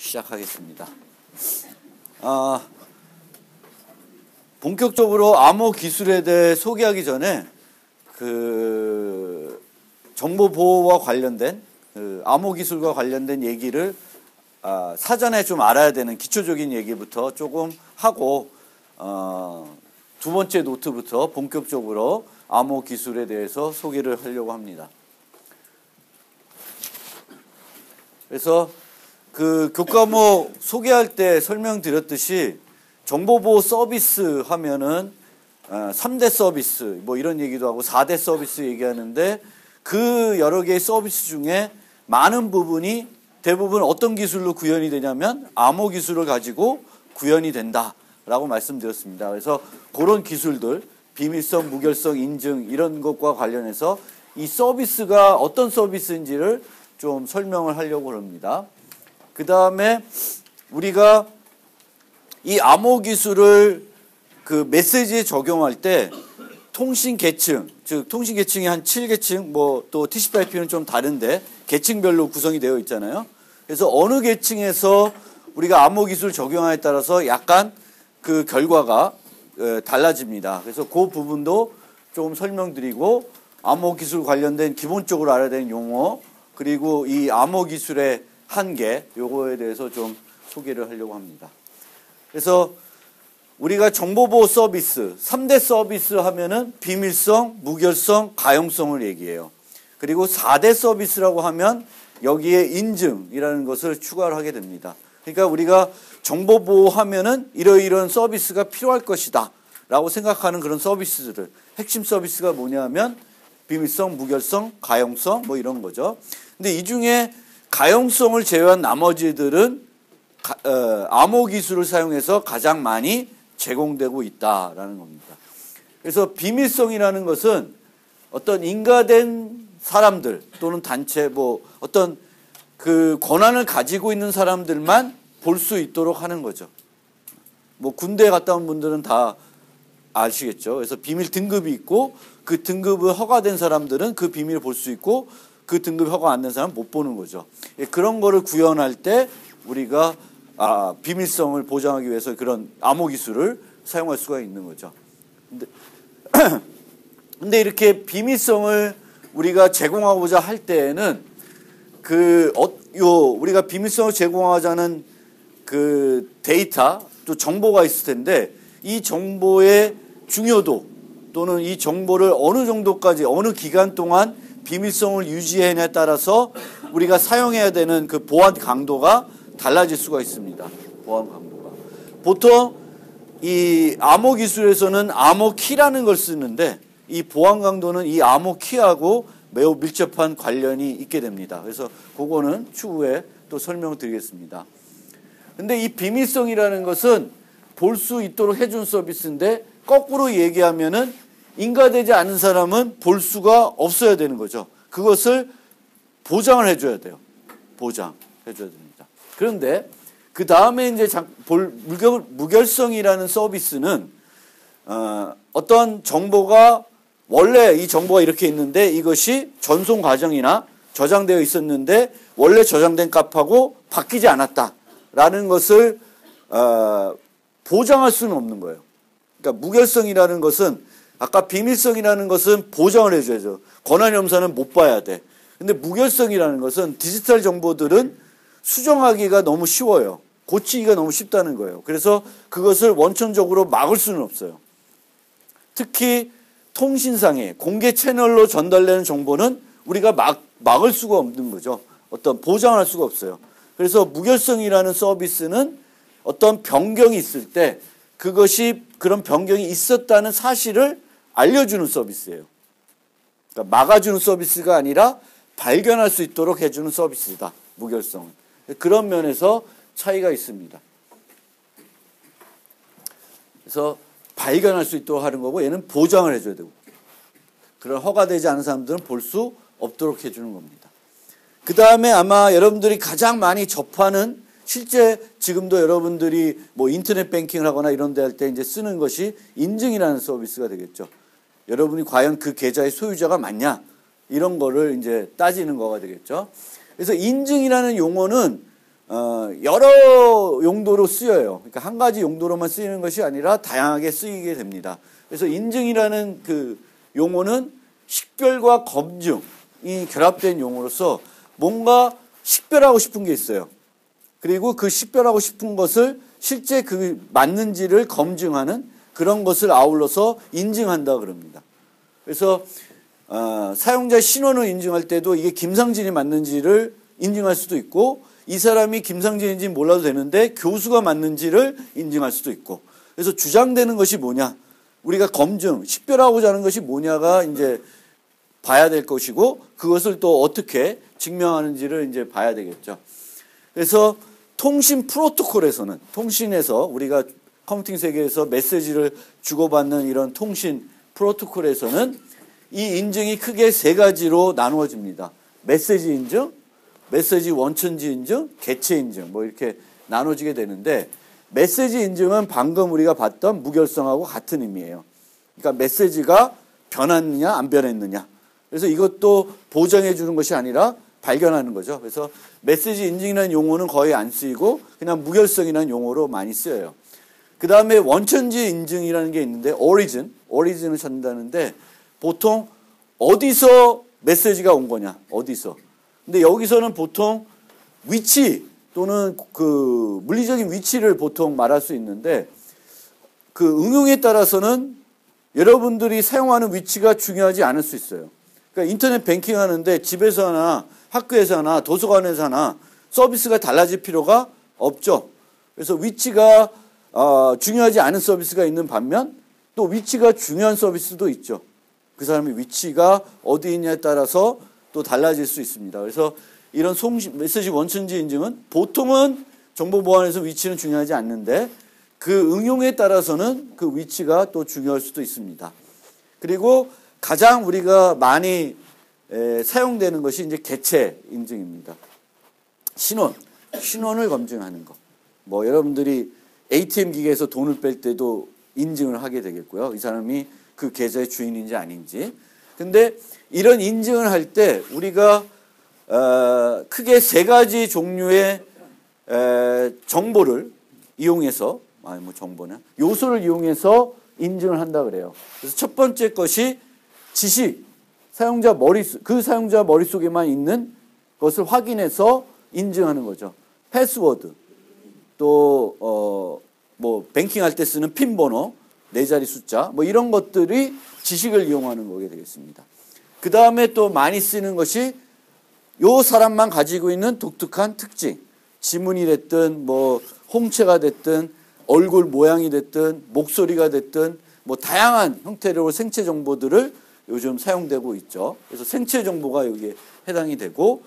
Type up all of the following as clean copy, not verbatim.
시작하겠습니다. 본격적으로 암호 기술에 대해 소개하기 전에 정보 보호와 관련된 암호 기술과 관련된 얘기를 사전에 좀 알아야 되는 기초적인 얘기부터 조금 하고 두 번째 노트부터 본격적으로 암호 기술에 대해서 소개를 하려고 합니다. 그래서 교과목 소개할 때 설명드렸듯이 정보보호 서비스 하면은 3대 서비스 뭐 이런 얘기도 하고 4대 서비스 얘기하는데 그 여러 개의 서비스 중에 많은 부분이 대부분 어떤 기술로 구현이 되냐면 암호 기술을 가지고 구현이 된다라고 말씀드렸습니다. 그래서 그런 기술들 비밀성, 무결성, 인증 이런 것과 관련해서 이 서비스가 어떤 서비스인지를 좀 설명을 하려고 합니다. 그 다음에 우리가 이 암호 기술을 그 메시지에 적용할 때 통신 계층, 즉 통신 계층이 한 7계층, 뭐 또 TCP/IP는 좀 다른데 계층별로 구성이 되어 있잖아요. 그래서 어느 계층에서 우리가 암호 기술 적용하에 따라서 약간 그 결과가 달라집니다. 그래서 그 부분도 좀 설명드리고 암호 기술 관련된 기본적으로 알아야 되는 용어 그리고 이 암호 기술의 한계 요거에 대해서 좀 소개를 하려고 합니다. 그래서 우리가 정보보호 서비스 3대 서비스 하면은 비밀성, 무결성, 가용성을 얘기해요. 그리고 4대 서비스라고 하면 여기에 인증이라는 것을 추가를 하게 됩니다. 그러니까 우리가 정보보호 하면은 이러이러한 서비스가 필요할 것이다 라고 생각하는 그런 서비스들을 핵심 서비스가 뭐냐면 비밀성, 무결성, 가용성 뭐 이런 거죠. 근데 이 중에 가용성을 제외한 나머지들은 암호 기술을 사용해서 가장 많이 제공되고 있다라는 겁니다. 그래서 비밀성이라는 것은 어떤 인가된 사람들 또는 단체 뭐 어떤 그 권한을 가지고 있는 사람들만 볼 수 있도록 하는 거죠. 뭐 군대 갔다 온 분들은 다 아시겠죠. 그래서 비밀 등급이 있고 그 등급을 허가된 사람들은 그 비밀을 볼 수 있고 그 등급이 허가 안 된 사람은 못 보는 거죠. 그런 거를 구현할 때 우리가 비밀성을 보장하기 위해서 그런 암호 기술을 사용할 수가 있는 거죠. 근데 이렇게 비밀성을 우리가 제공하고자 할 때에는 우리가 비밀성을 제공하자는 그 데이터 또 정보가 있을 텐데 이 정보의 중요도 또는 이 정보를 어느 정도까지 어느 기간 동안 비밀성을 유지해냐에 따라서 우리가 사용해야 되는 그 보안 강도가 달라질 수가 있습니다. 보안 강도가. 보통 이 암호 기술에서는 암호 키라는 걸 쓰는데 이 보안 강도는 이 암호 키하고 매우 밀접한 관련이 있게 됩니다. 그래서 그거는 추후에 또 설명을 드리겠습니다. 근데 이 비밀성이라는 것은 볼 수 있도록 해준 서비스인데 거꾸로 얘기하면은 인가되지 않은 사람은 볼 수가 없어야 되는 거죠. 그것을 보장을 해줘야 돼요. 보장해줘야 됩니다. 그런데 그 다음에 이제 무결성이라는 서비스는 어떤 정보가 원래 이 정보가 이렇게 있는데 이것이 전송 과정이나 저장되어 있었는데 원래 저장된 값하고 바뀌지 않았다라는 것을 보장할 수는 없는 거예요. 그러니까 무결성이라는 것은 아까 비밀성이라는 것은 보장을 해줘야죠. 권한염사는 못 봐야 돼. 근데 무결성이라는 것은 디지털 정보들은 수정하기가 너무 쉬워요. 고치기가 너무 쉽다는 거예요. 그래서 그것을 원천적으로 막을 수는 없어요. 특히 통신상에 공개 채널로 전달되는 정보는 우리가 막을 수가 없는 거죠. 어떤 보장할 수가 없어요. 그래서 무결성이라는 서비스는 어떤 변경이 있을 때 그것이 그런 변경이 있었다는 사실을 알려주는 서비스예요. 그러니까 막아주는 서비스가 아니라 발견할 수 있도록 해주는 서비스다. 무결성은. 그런 면에서 차이가 있습니다. 그래서 발견할 수 있도록 하는 거고 얘는 보장을 해줘야 되고 그런 허가되지 않은 사람들은 볼 수 없도록 해주는 겁니다. 그 다음에 아마 여러분들이 가장 많이 접하는 실제 지금도 여러분들이 뭐 인터넷 뱅킹을 하거나 이런 데 할 때 이제 쓰는 것이 인증이라는 서비스가 되겠죠. 여러분이 과연 그 계좌의 소유자가 맞냐? 이런 거를 이제 따지는 거가 되겠죠. 그래서 인증이라는 용어는 여러 용도로 쓰여요. 그러니까 한 가지 용도로만 쓰이는 것이 아니라 다양하게 쓰이게 됩니다. 그래서 인증이라는 그 용어는 식별과 검증이 결합된 용어로서 뭔가 식별하고 싶은 게 있어요. 그리고 그 식별하고 싶은 것을 실제 그 맞는지를 검증하는 그런 것을 아울러서 인증한다 그럽니다. 그래서 사용자 신원을 인증할 때도 이게 김상진이 맞는지를 인증할 수도 있고 이 사람이 김상진인지 몰라도 되는데 교수가 맞는지를 인증할 수도 있고 그래서 주장되는 것이 뭐냐 우리가 검증, 식별하고자 하는 것이 뭐냐가 이제 봐야 될 것이고 그것을 또 어떻게 증명하는지를 이제 봐야 되겠죠. 그래서 통신 프로토콜에서는 통신에서 우리가 컴퓨팅 세계에서 메시지를 주고받는 이런 통신 프로토콜에서는 이 인증이 크게 세 가지로 나누어집니다. 메시지 인증, 메시지 원천지 인증, 개체 인증 뭐 이렇게 나눠지게 되는데 메시지 인증은 방금 우리가 봤던 무결성하고 같은 의미예요. 그러니까 메시지가 변했느냐 안 변했느냐. 그래서 이것도 보장해 주는 것이 아니라 발견하는 거죠. 그래서 메시지 인증이라는 용어는 거의 안 쓰이고 그냥 무결성이라는 용어로 많이 쓰여요. 그 다음에 원천지 인증이라는 게 있는데 오리진을 찾는다는데 보통 어디서 메시지가 온 거냐 어디서. 근데 여기서는 보통 위치 또는 그 물리적인 위치를 보통 말할 수 있는데 그 응용에 따라서는 여러분들이 사용하는 위치가 중요하지 않을 수 있어요. 그러니까 인터넷 뱅킹 하는데 집에서나 학교에서나 도서관에서나 서비스가 달라질 필요가 없죠. 그래서 위치가 중요하지 않은 서비스가 있는 반면 또 위치가 중요한 서비스도 있죠. 그 사람의 위치가 어디 있냐에 따라서 또 달라질 수 있습니다. 그래서 이런 메시지 원천지 인증은 보통은 정보 보안에서 위치는 중요하지 않는데 그 응용에 따라서는 그 위치가 또 중요할 수도 있습니다. 그리고 가장 우리가 많이 사용되는 것이 이제 개체 인증입니다. 신원을 검증하는 것. 뭐 여러분들이 ATM 기계에서 돈을 뺄 때도 인증을 하게 되겠고요. 이 사람이 그 계좌의 주인인지 아닌지. 근데 이런 인증을 할 때 우리가 크게 세 가지 종류의 정보를 이용해서 요소를 이용해서 인증을 한다 그래요. 그래서 첫 번째 것이 지식, 그 사용자 머릿속에만 있는 것을 확인해서 인증하는 거죠. 패스워드, 또 뱅킹할 때 쓰는 핀 번호, 4자리 숫자, 뭐 이런 것들이 지식을 이용하는 거게 되겠습니다. 그 다음에 또 많이 쓰는 것이 요 사람만 가지고 있는 독특한 특징, 지문이 됐든 뭐 홍채가 됐든 얼굴 모양이 됐든 목소리가 됐든 뭐 다양한 형태로 생체 정보들을 요즘 사용되고 있죠. 그래서 생체 정보가 여기에 해당이 되고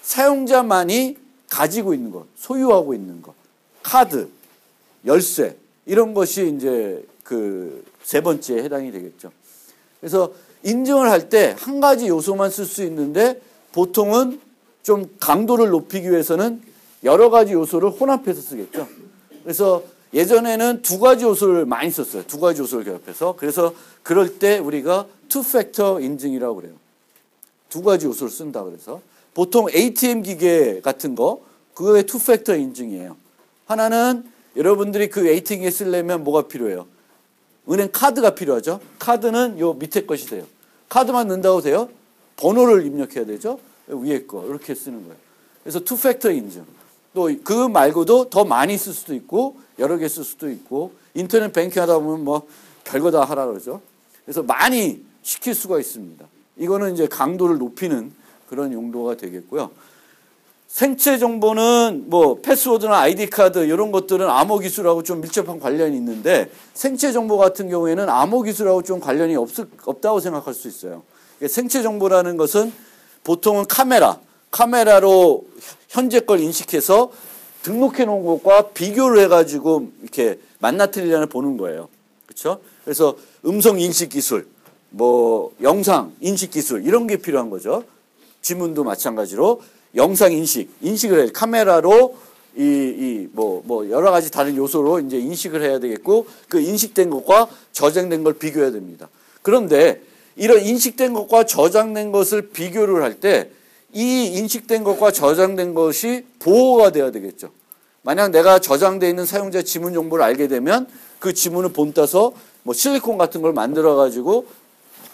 사용자만이 가지고 있는 것, 소유하고 있는 것, 카드, 열쇠 이런 것이 이제 그 세 번째에 해당이 되겠죠. 그래서 인증을 할 때 한 가지 요소만 쓸 수 있는데 보통은 좀 강도를 높이기 위해서는 여러 가지 요소를 혼합해서 쓰겠죠. 그래서 예전에는 두 가지 요소를 많이 썼어요. 두 가지 요소를 결합해서. 그래서 그럴 때 우리가 투팩터 인증이라고 그래요. 두 가지 요소를 쓴다 그래서. 보통 ATM 기계 같은 거, 그거의 투팩터 인증이에요. 하나는 여러분들이 그 ATM 기계 쓰려면 뭐가 필요해요? 은행 카드가 필요하죠. 카드는 요 밑에 것이 돼요. 카드만 넣는다고 돼요? 번호를 입력해야 되죠. 위에 거 이렇게 쓰는 거예요. 그래서 투팩터 인증. 또 그 말고도 더 많이 쓸 수도 있고 여러 개 쓸 수도 있고 인터넷 뱅킹 하다 보면 뭐 별거 다 하라 그러죠. 그래서 많이 시킬 수가 있습니다. 이거는 이제 강도를 높이는 그런 용도가 되겠고요. 생체 정보는 뭐 패스워드나 아이디 카드 이런 것들은 암호 기술하고 좀 밀접한 관련이 있는데 생체 정보 같은 경우에는 암호 기술하고 좀 관련이 없다고 생각할 수 있어요. 생체 정보라는 것은 보통은 카메라로 현재 걸 인식해서 등록해 놓은 것과 비교를 해가지고 이렇게 맞나 틀리냐를 보는 거예요. 그렇죠? 그래서 음성 인식 기술, 뭐 영상 인식 기술 이런 게 필요한 거죠. 지문도 마찬가지로 영상 인식을 해요. 카메라로 뭐 여러 가지 다른 요소로 이제 인식을 해야 되겠고 그 인식된 것과 저장된 걸 비교해야 됩니다. 그런데 이런 인식된 것과 저장된 것을 비교를 할 때 이 인식된 것과 저장된 것이 보호가 돼야 되겠죠. 만약 내가 저장되어 있는 사용자 지문 정보를 알게 되면 그 지문을 본따서 뭐 실리콘 같은 걸 만들어 가지고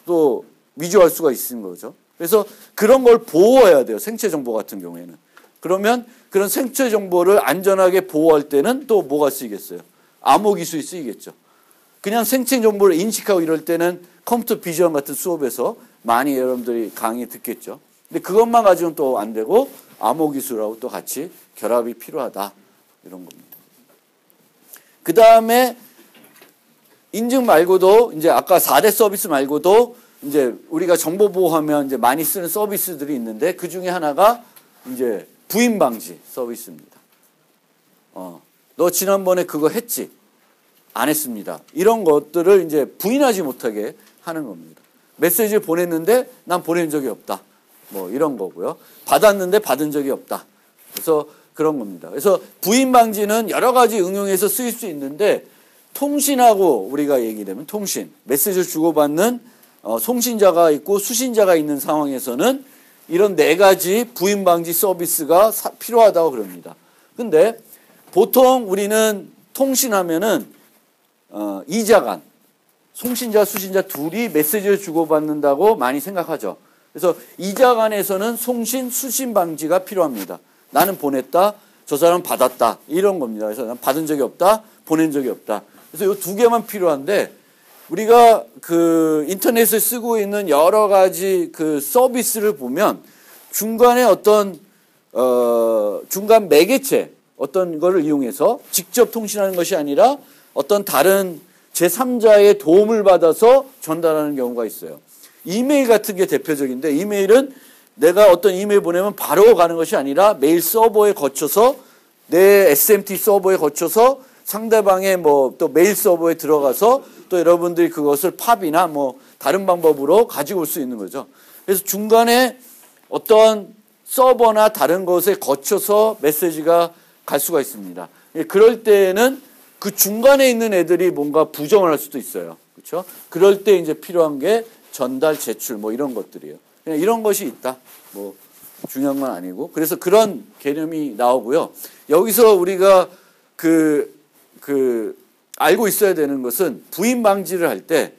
또 위조할 수가 있는 거죠. 그래서 그런 걸 보호해야 돼요. 생체 정보 같은 경우에는. 그러면 그런 생체 정보를 안전하게 보호할 때는 또 뭐가 쓰이겠어요? 암호 기술이 쓰이겠죠. 그냥 생체 정보를 인식하고 이럴 때는 컴퓨터 비전 같은 수업에서 많이 여러분들이 강의 듣겠죠. 근데 그것만 가지고는 또 안 되고 암호 기술하고 또 같이 결합이 필요하다. 이런 겁니다. 그 다음에 인증 말고도 이제 아까 4대 서비스 말고도 이제 우리가 정보 보호하면 이제 많이 쓰는 서비스들이 있는데 그 중에 하나가 이제 부인 방지 서비스입니다. 너 지난번에 그거 했지? 안 했습니다. 이런 것들을 이제 부인하지 못하게 하는 겁니다. 메시지를 보냈는데 난 보낸 적이 없다. 뭐 이런 거고요. 받았는데 받은 적이 없다. 그래서 그런 겁니다. 그래서 부인 방지는 여러 가지 응용해서 쓰일 수 있는데 통신하고 우리가 얘기되면 통신, 메시지를 주고받는 송신자가 있고 수신자가 있는 상황에서는 이런 4가지 부인 방지 서비스가 필요하다고 그럽니다. 근데 보통 우리는 통신하면은 2자 간, 송신자, 수신자 둘이 메시지를 주고받는다고 많이 생각하죠. 그래서 2자 간에서는 송신, 수신 방지가 필요합니다. 나는 보냈다, 저 사람은 받았다, 이런 겁니다. 그래서 난 받은 적이 없다, 보낸 적이 없다. 그래서 이 2개만 필요한데 우리가 그 인터넷을 쓰고 있는 여러 가지 그 서비스를 보면 중간에 어떤 중간 매개체 어떤 거를 이용해서 직접 통신하는 것이 아니라 어떤 다른 제3자의 도움을 받아서 전달하는 경우가 있어요. 이메일 같은 게 대표적인데 이메일은 내가 어떤 이메일 보내면 바로 가는 것이 아니라 메일 서버에 거쳐서 내 SMT 서버에 거쳐서 상대방의 뭐 또 메일 서버에 들어가서 또 여러분들이 그것을 팝이나 뭐 다른 방법으로 가지고 올 수 있는 거죠. 그래서 중간에 어떤 서버나 다른 것에 거쳐서 메시지가 갈 수가 있습니다. 그럴 때에는 그 중간에 있는 애들이 뭔가 부정을 할 수도 있어요. 그렇죠? 그럴 때 이제 필요한 게 전달, 제출 뭐 이런 것들이에요. 그냥 이런 것이 있다. 뭐 중요한 건 아니고. 그래서 그런 개념이 나오고요. 여기서 우리가 알고 있어야 되는 것은 부인 방지를 할 때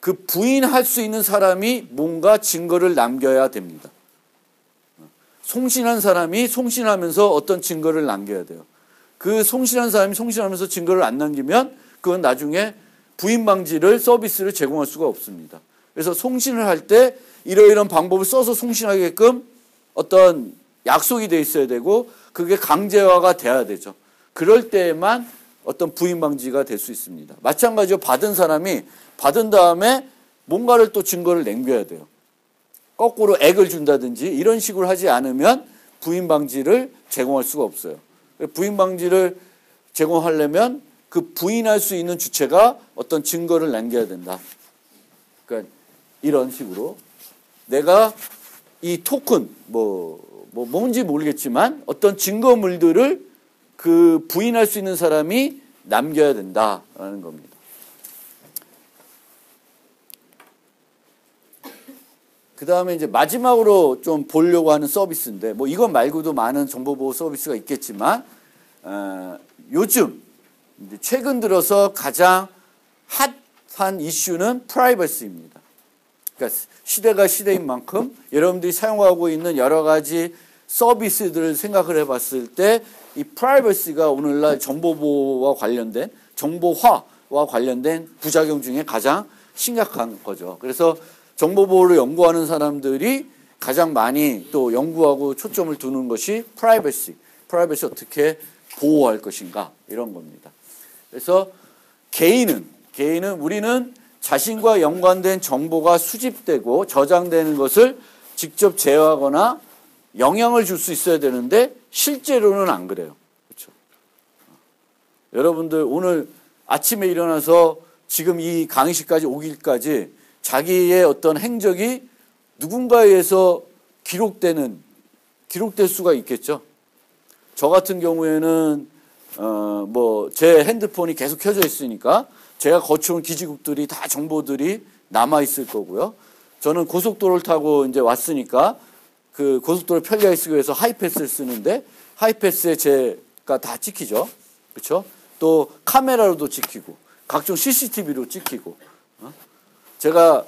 그 부인할 수 있는 사람이 뭔가 증거를 남겨야 됩니다. 송신한 사람이 송신하면서 어떤 증거를 남겨야 돼요. 그 송신한 사람이 송신하면서 증거를 안 남기면 그건 나중에 부인 방지를 서비스를 제공할 수가 없습니다. 그래서 송신을 할 때 이러이러한 방법을 써서 송신하게끔 어떤 약속이 돼 있어야 되고 그게 강제화가 돼야 되죠. 그럴 때에만 어떤 부인 방지가 될 수 있습니다. 마찬가지로 받은 사람이 받은 다음에 뭔가를 또 증거를 남겨야 돼요. 거꾸로 액을 준다든지 이런 식으로 하지 않으면 부인 방지를 제공할 수가 없어요. 부인 방지를 제공하려면 그 부인할 수 있는 주체가 어떤 증거를 남겨야 된다. 그러니까 이런 식으로 내가 이 토큰 뭔지 모르겠지만 어떤 증거물들을 그 부인할 수 있는 사람이 남겨야 된다라는 겁니다. 그 다음에 이제 마지막으로 좀 보려고 하는 서비스인데, 뭐 이것 말고도 많은 정보보호 서비스가 있겠지만, 요즘, 최근 들어서 가장 핫한 이슈는 프라이버시입니다. 그러니까 시대가 시대인 만큼 여러분들이 사용하고 있는 여러 가지 서비스들을 생각을 해봤을 때, 이 프라이버시가 오늘날 정보보호와 관련된, 정보화와 관련된 부작용 중에 가장 심각한 거죠. 그래서 정보보호를 연구하는 사람들이 가장 많이 또 연구하고 초점을 두는 것이 프라이버시 어떻게 보호할 것인가 이런 겁니다. 그래서 개인은 우리는 자신과 연관된 정보가 수집되고 저장되는 것을 직접 제어하거나 영향을 줄 수 있어야 되는데 실제로는 안 그래요. 그렇죠? 여러분들 오늘 아침에 일어나서 지금 이 강의실까지 오기까지 자기의 어떤 행적이 누군가에 의해서 기록될 수가 있겠죠. 저 같은 경우에는 제 핸드폰이 계속 켜져 있으니까 제가 거쳐온 기지국들이 다 정보들이 남아 있을 거고요. 저는 고속도로를 타고 이제 왔으니까 그 고속도로 편리하게 쓰기 위해서 하이패스를 쓰는데 하이패스에 제가 다 찍히죠. 그렇죠? 또 카메라로도 찍히고 각종 CCTV로 찍히고. 제가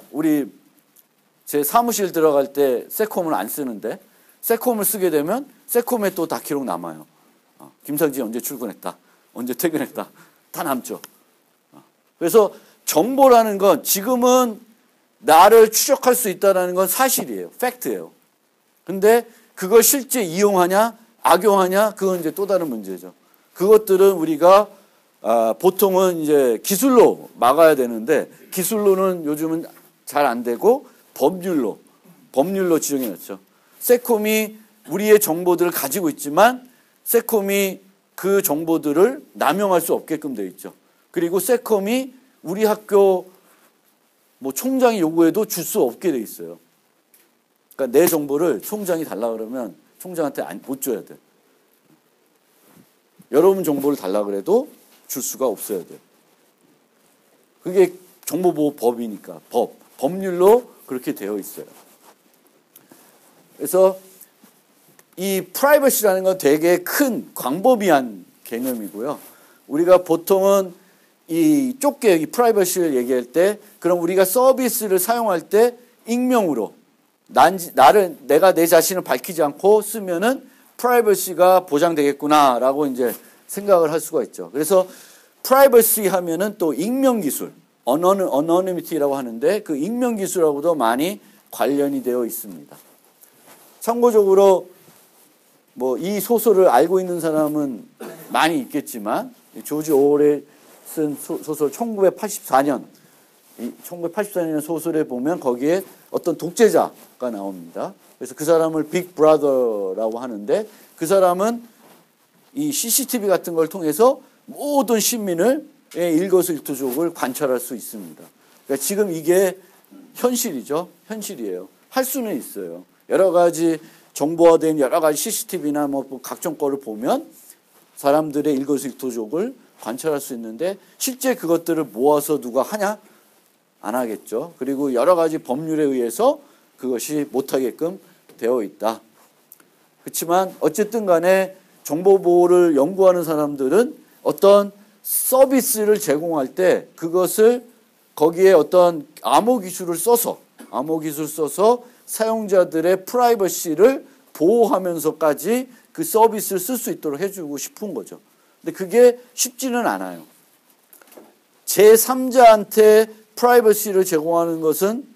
제 사무실 들어갈 때 세콤을 안 쓰는데 세콤을 쓰게 되면 세콤에 또 다 기록 남아요. 김상진이 언제 출근했다, 언제 퇴근했다, 다 남죠. 그래서 정보라는 건 지금은 나를 추적할 수 있다는 건 사실이에요. 팩트예요. 근데 그걸 실제 이용하냐, 악용하냐, 그건 이제 또 다른 문제죠. 그것들은 우리가 보통은 이제 기술로 막아야 되는데 기술로는 요즘은 잘 안 되고 법률로 지정해 놨죠. 세콤이 우리의 정보들을 가지고 있지만 세콤이 그 정보들을 남용할 수 없게끔 되어 있죠. 그리고 세콤이 우리 학교 총장이 요구해도 줄 수 없게 돼 있어요. 그러니까 내 정보를 총장이 달라 그러면 총장한테 못 줘야 돼. 여러분 정보를 달라 그래도 줄 수가 없어야 돼. 그게 정보보호법이니까 법률로 그렇게 되어 있어요. 그래서 이 프라이버시라는 건 되게 큰 광범위한 개념이고요. 우리가 보통은 이 프라이버시를 얘기할 때 그럼 우리가 서비스를 사용할 때 익명으로 내가 내 자신을 밝히지 않고 쓰면은 프라이버시가 보장되겠구나라고 이제 생각을 할 수가 있죠. 그래서 프라이버시 하면은 또 익명 기술, 어너니미티라고 하는데 그 익명 기술하고도 많이 관련이 되어 있습니다. 참고적으로 이 소설을 알고 있는 사람은 많이 있겠지만 조지 오웰이 쓴 소설 1984년 소설에 보면 거기에 어떤 독재자가 나옵니다. 그래서 그 사람을 빅 브라더라고 하는데 그 사람은 이 CCTV 같은 걸 통해서 모든 시민을 일거수일투족을 관찰할 수 있습니다. 그러니까 지금 이게 현실이죠. 현실이에요. 할 수는 있어요. 여러 가지 정보화된 여러 가지 CCTV나 각종 거를 보면 사람들의 일거수일투족을 관찰할 수 있는데 실제 그것들을 모아서 누가 하냐? 안 하겠죠. 그리고 여러 가지 법률에 의해서 그것이 못하게끔 되어 있다. 그렇지만 어쨌든 간에 정보보호를 연구하는 사람들은 어떤 서비스를 제공할 때 그것을 거기에 어떤 암호 기술을 써서 사용자들의 프라이버시를 보호하면서까지 그 서비스를 쓸 수 있도록 해주고 싶은 거죠. 근데 그게 쉽지는 않아요. 제3자한테 프라이버시를 제공하는 것은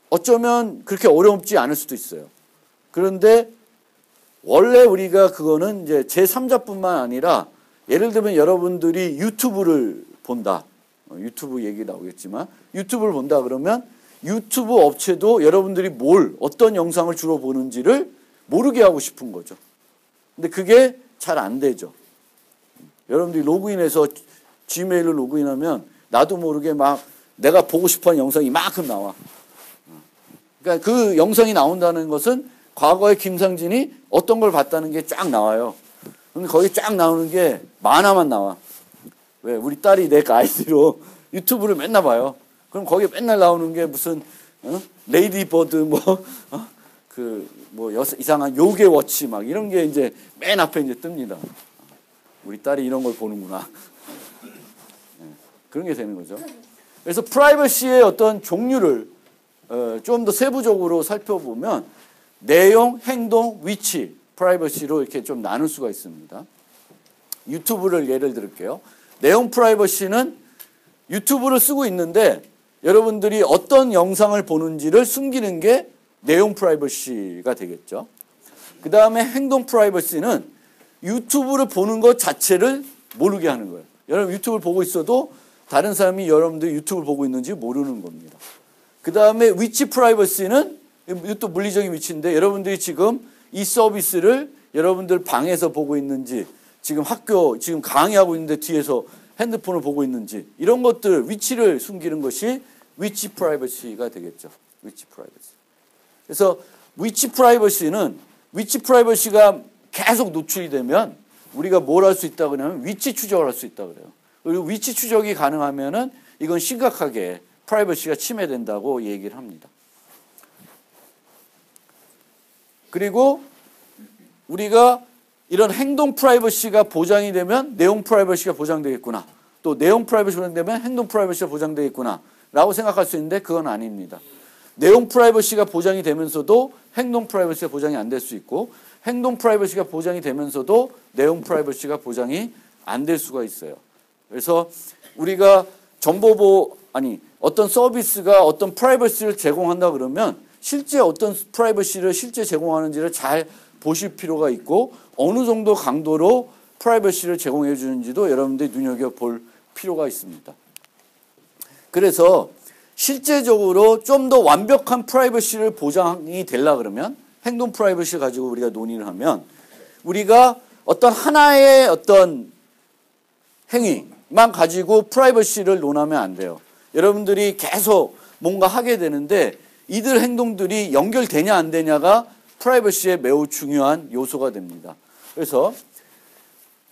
어쩌면 그렇게 어렵지 않을 수도 있어요. 그런데 원래 우리가 그거는 이제 제3자뿐만 아니라 예를 들면 여러분들이 유튜브를 본다. 유튜브 얘기 나오겠지만 유튜브를 본다 그러면 유튜브 업체도 여러분들이 어떤 영상을 주로 보는지를 모르게 하고 싶은 거죠. 근데 그게 잘 안 되죠. 여러분들이 로그인해서 지메일로 로그인하면 나도 모르게 막 내가 보고 싶어하는 영상이 이만큼 나와. 그러니까 그 영상이 나온다는 것은 과거에 김상진이 어떤 걸 봤다는 게 쫙 나와요. 근데 거기 쫙 나오는 게 만화만 나와. 왜? 우리 딸이 내 아이디로 유튜브를 맨날 봐요. 그럼 거기 맨날 나오는 게 무슨 레이디 버드 이상한 요괴 워치 막 이런 게 이제 맨 앞에 이제 뜹니다. 우리 딸이 이런 걸 보는구나. 그런 게 되는 거죠. 그래서 프라이버시의 어떤 종류를 좀 더 세부적으로 살펴보면 내용, 행동, 위치, 프라이버시로 이렇게 좀 나눌 수가 있습니다. 유튜브를 예를 들을게요. 내용 프라이버시는 유튜브를 쓰고 있는데 여러분들이 어떤 영상을 보는지를 숨기는 게 내용 프라이버시가 되겠죠. 그 다음에 행동 프라이버시는 유튜브를 보는 것 자체를 모르게 하는 거예요. 여러분 유튜브를 보고 있어도 다른 사람이 여러분들이 유튜브를 보고 있는지 모르는 겁니다. 그 다음에 위치 프라이버시는 이것도 물리적인 위치인데 여러분들이 지금 이 서비스를 여러분들 방에서 보고 있는지 지금 지금 강의하고 있는데 뒤에서 핸드폰을 보고 있는지 이런 것들 위치를 숨기는 것이 위치 프라이버시가 되겠죠. 위치 프라이버시. 그래서 위치 프라이버시가 계속 노출이 되면 우리가 뭘 할 수 있다고 하냐면 위치 추적을 할 수 있다고 그래요. 그리고 위치 추적이 가능하면은 이건 심각하게 프라이버시가 침해된다고 얘기를 합니다. 그리고 우리가 이런 행동 프라이버시가 보장이 되면 내용 프라이버시가 보장되겠구나. 또 내용 프라이버시가 보장되면 행동 프라이버시가 보장되겠구나. 라고 생각할 수 있는데 그건 아닙니다. 내용 프라이버시가 보장이 되면서도 행동 프라이버시가 보장이 안 될 수 있고 행동 프라이버시가 보장이 되면서도 내용 프라이버시가 보장이 안 될 수가 있어요. 그래서 우리가 어떤 서비스가 어떤 프라이버시를 제공한다 그러면 실제 어떤 프라이버시를 실제 제공하는지를 잘 보실 필요가 있고 어느 정도 강도로 프라이버시를 제공해 주는지도 여러분들이 눈여겨볼 필요가 있습니다. 그래서 실제적으로 좀 더 완벽한 프라이버시를 보장이 되려고 그러면 행동 프라이버시를 가지고 우리가 논의를 하면 우리가 어떤 하나의 어떤 행위만 가지고 프라이버시를 논하면 안 돼요. 여러분들이 계속 뭔가 하게 되는데 이들 행동들이 연결되냐 안 되냐가 프라이버시에 매우 중요한 요소가 됩니다. 그래서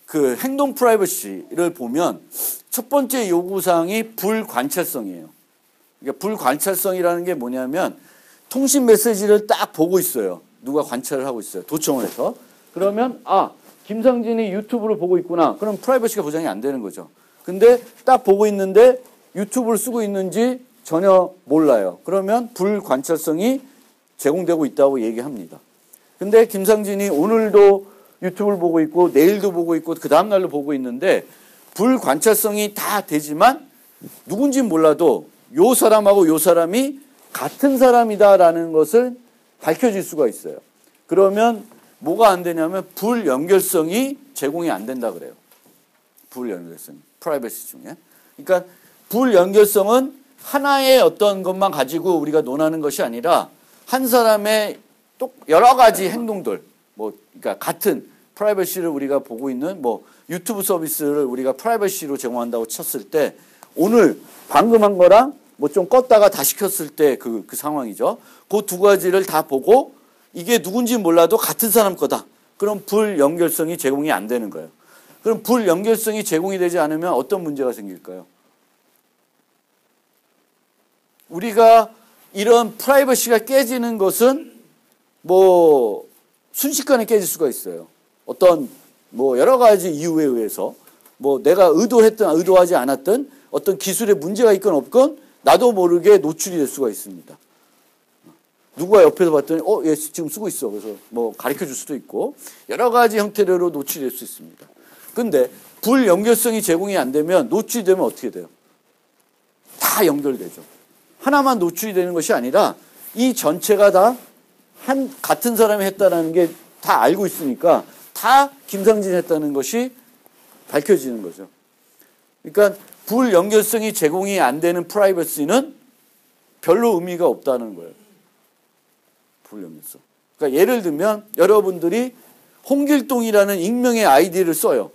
그 행동 프라이버시를 보면 첫 번째 요구사항이 불관찰성이에요. 그러니까 불관찰성이라는 게 뭐냐면 통신 메시지를 딱 보고 있어요. 누가 관찰을 하고 있어요. 도청을 해서. 그러면 김상진이 유튜브를 보고 있구나. 그럼 프라이버시가 보장이 안 되는 거죠. 근데 딱 보고 있는데 유튜브를 쓰고 있는지 전혀 몰라요. 그러면 불관찰성이 제공되고 있다고 얘기합니다. 근데 김상진이 오늘도 유튜브를 보고 있고 내일도 보고 있고 그 다음날도 보고 있는데 불관찰성이 다 되지만 누군지는 몰라도 요 사람하고 요 사람이 같은 사람이다라는 것을 밝혀질 수가 있어요. 그러면 뭐가 안 되냐면 불연결성이 제공이 안 된다 그래요. 불연결성, 프라이버시 중에. 그러니까 불연결성은 하나의 어떤 것만 가지고 우리가 논하는 것이 아니라 한 사람의 또 여러 가지 행동들, 그러니까 같은 프라이버시를 우리가 보고 있는 유튜브 서비스를 우리가 프라이버시로 제공한다고 쳤을 때 오늘 방금 한 거랑 좀 껐다가 다시 켰을 때 그 상황이죠. 그 두 가지를 다 보고 이게 누군지 몰라도 같은 사람 거다. 그럼 불연결성이 제공이 안 되는 거예요. 그럼 불연결성이 제공이 되지 않으면 어떤 문제가 생길까요? 우리가 이런 프라이버시가 깨지는 것은 순식간에 깨질 수가 있어요. 어떤 여러 가지 이유에 의해서 내가 의도했든 의도하지 않았든 어떤 기술에 문제가 있건 없건 나도 모르게 노출이 될 수가 있습니다. 누가 옆에서 봤더니 얘 지금 쓰고 있어. 그래서 가르쳐 줄 수도 있고 여러 가지 형태로 노출이 될 수 있습니다. 근데 불연결성이 제공이 안 되면 노출이 되면 어떻게 돼요? 다 연결되죠. 하나만 노출이 되는 것이 아니라 이 전체가 다 같은 사람이 했다는 게 다 알고 있으니까 다 김상진이 했다는 것이 밝혀지는 거죠. 그러니까 불연결성이 제공이 안 되는 프라이버시는 별로 의미가 없다는 거예요. 불연결성. 그러니까 예를 들면 여러분들이 홍길동이라는 익명의 아이디를 써요.